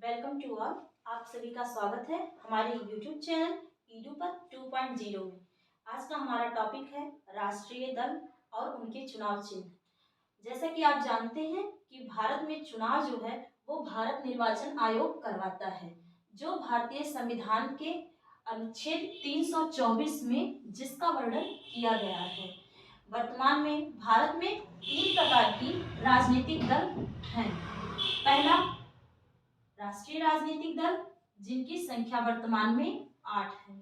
Welcome to all. आप सभी का स्वागत है हमारे YouTube चैनल ईडू पर 2.0 में। आज का हमारा टॉपिक है राष्ट्रीय दल और उनके चुनाव चिन्ह। जैसा कि आप जानते हैं कि भारत में चुनाव जो है वो भारत निर्वाचन आयोग करवाता है, जो भारतीय संविधान के अनुच्छेद 324 में जिसका वर्णन किया गया है। वर्तमान में भारत में 3 प्रकार की राजनीतिक दल हैं। पहला, राष्ट्रीय राजनीतिक दल, जिनकी संख्या वर्तमान में 8 है।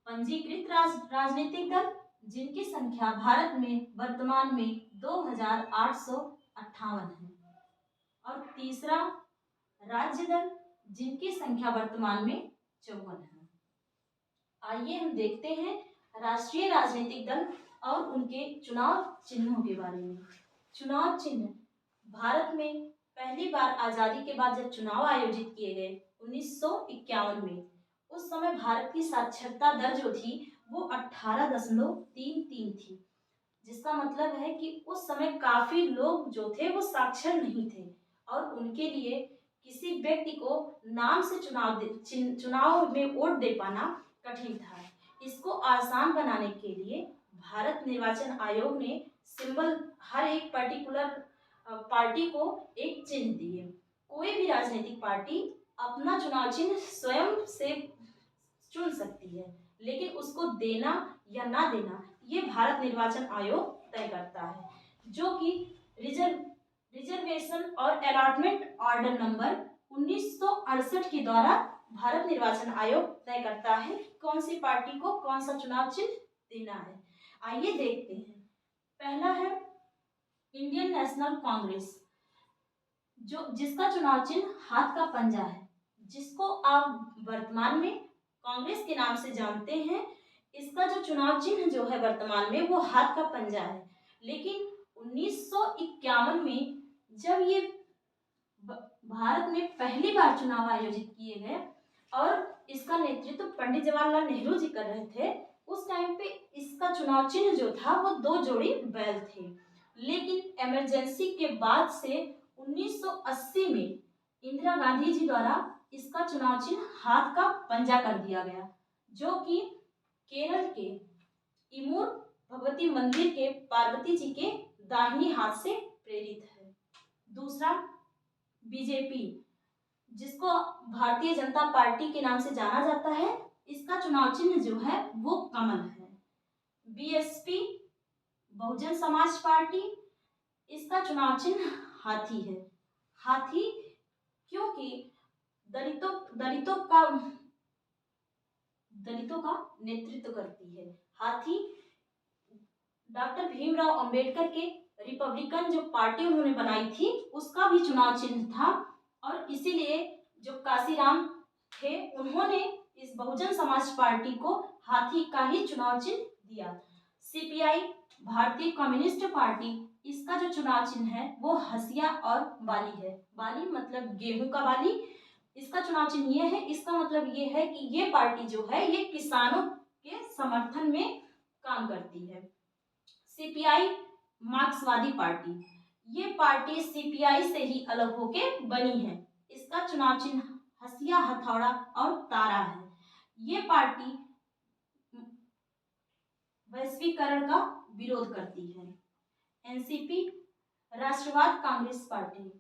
पंजीकृत राजनीतिक दल, जिनकी संख्या भारत में वर्तमान में 2858 है। और तीसरा, राज्य दल, जिनकी संख्या वर्तमान में 54 है। आइए हम देखते हैं राष्ट्रीय राजनीतिक दल और उनके चुनाव चिन्हों के बारे में। चुनाव चिन्ह। भारत में पहली बार आजादी के बाद जब चुनाव आयोजित किए गए 1951 में, उस समय भारत की साक्षरता दर जो थी वो 18.33 थी, जिसका मतलब है कि उस समय काफी लोग जो थे वो साक्षर नहीं थे और उनके लिए किसी व्यक्ति को नाम से चुनाव में वोट दे पाना कठिन था। इसको आसान बनाने के लिए भारत निर्वाचन आयोग ने सिंबल, हर एक पर्टिकुलर पार्टी को एक चिन्ह दिए। कोई भी राजनीतिक पार्टी अपना चुनाव चिन्ह स्वयं से चुन सकती है, लेकिन उसको देना या ना देना ये भारत निर्वाचन आयोग तय करता है, जो कि रिजर्वेशन और अलॉटमेंट ऑर्डर नंबर 1968 के द्वारा भारत निर्वाचन आयोग तय करता है कौन सी पार्टी को कौन सा चुनाव चिन्ह देना है। आइए देखते हैं। पहला है इंडियन नेशनल कांग्रेस, जिसका चुनाव चिन्ह हाथ का पंजा है, जिसको आप वर्तमान में कांग्रेस के नाम से जानते हैं। इसका जो चुनाव चिन्ह जो है वर्तमान में वो हाथ का पंजा है, लेकिन 1951 में जब ये भारत में पहली बार चुनाव आयोजित किए गए और इसका नेतृत्व पंडित जवाहरलाल नेहरू जी कर रहे थे, उस टाइम पे इसका चुनाव चिन्ह जो था वो 2 जोड़ी बैल थे। लेकिन इमरजेंसी के बाद से 1980 में इंदिरा गांधी जी द्वारा इसका चुनाव चिन्ह हाथ का पंजा कर दिया गया, जो कि केरल के इमूर भगवती मंदिर के पार्वती जी के दाहिनी हाथ से प्रेरित है। दूसरा, बीजेपी, जिसको भारतीय जनता पार्टी के नाम से जाना जाता है, इसका चुनाव चिन्ह जो है वो कमल है। बीएसपी, बहुजन समाज पार्टी, इसका चुनाव चिन्ह हाथी है। हाथी क्योंकि दलितों का नेतृत्व करती है। हाथी डॉक्टर भीमराव अंबेडकर के रिपब्लिकन जो पार्टी उन्होंने बनाई थी उसका भी चुनाव चिन्ह था, और इसीलिए जो काशीराम थे उन्होंने इस बहुजन समाज पार्टी को हाथी का ही चुनाव चिन्ह दिया। सीपीआई, भारतीय कम्युनिस्ट पार्टी, इसका जो चुनाव चिन्ह है वो हंसिया और बाली है। बाली मतलब गेहूं का बाली। इसका चुनाव चिन्ह ये है, इसका मतलब ये है कि ये पार्टी जो है ये किसानों के समर्थन में काम करती है। सीपीआई, मार्क्सवादी पार्टी, ये पार्टी सीपीआई से ही अलग होके बनी है। इसका चुनाव चिन्ह हंसिया, हथौड़ा और तारा है। ये पार्टी वैश्वीकरण का विरोध करती है। एनसीपी, राष्ट्रवाद कांग्रेस पार्टी,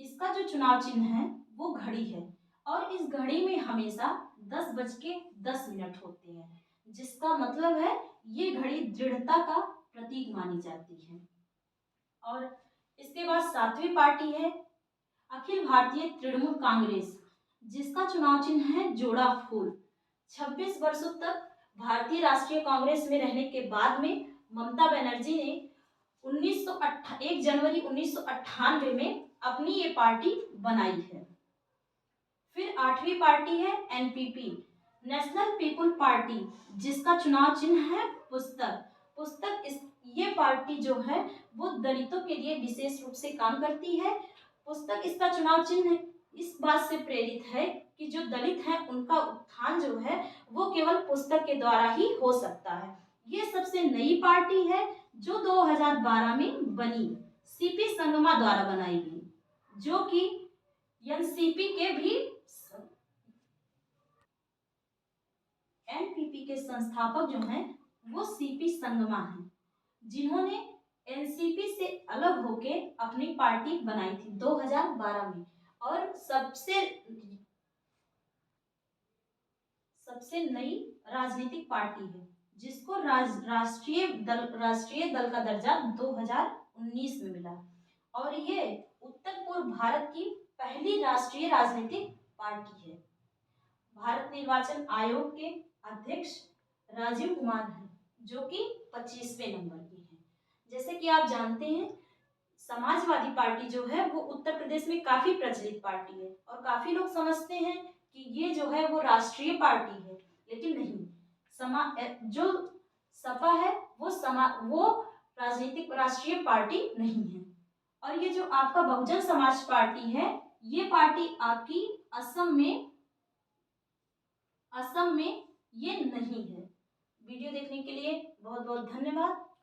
इसका जो चुनाव चिन्ह है वो घड़ी है, और इस घड़ी में हमेशा 10:10 होते हैं, जिसका मतलब है ये घड़ी दृढ़ता का प्रतीक मानी जाती है। और इसके बाद 7वीं पार्टी है अखिल भारतीय तृणमूल कांग्रेस, जिसका चुनाव चिन्ह है जोड़ा फूल। 26 वर्षों तक भारतीय राष्ट्रीय कांग्रेस में रहने के बाद में ममता बनर्जी ने 1 जनवरी 1998 में अपनी ये पार्टी बनाई है। फिर 8वीं पार्टी है एनपीपी, नेशनल पीपुल पार्टी, जिसका चुनाव चिन्ह है पुस्तक। ये पार्टी जो है वो दलितों के लिए विशेष रूप से काम करती है। पुस्तक, इसका चुनाव चिन्ह इस बात से प्रेरित है कि जो दलित हैं उनका उत्थान जो है वो केवल पुस्तक के द्वारा ही हो सकता है। ये सबसे नई पार्टी है जो 2012 में बनी, सीपी संगमा द्वारा बनाई गई, जो कि एनसीपी के भी एनपीपी के संस्थापक जो हैं वो सीपी संगमा हैं, जिन्होंने एनसीपी से अलग होके अपनी पार्टी बनाई थी 2012 में। और सबसे नई राजनीतिक पार्टी है जिसको राष्ट्रीय दल का दर्जा 2019 में मिला। और ये उत्तर पूर्व भारत की पहली राष्ट्रीय राजनीतिक पार्टी है। भारत निर्वाचन आयोग के अध्यक्ष राजीव कुमार हैं, जो कि 25वें नंबर के हैं। जैसे कि आप जानते हैं, समाजवादी पार्टी जो है वो उत्तर प्रदेश में काफी प्रचलित पार्टी है और काफी लोग समझते हैं कि ये जो है वो राष्ट्रीय पार्टी है, लेकिन नहीं। जो सपा है वो राजनीतिक राष्ट्रीय पार्टी नहीं है। और ये जो आपका बहुजन समाज पार्टी है, ये पार्टी आपकी असम में ये नहीं है। वीडियो देखने के लिए बहुत बहुत धन्यवाद।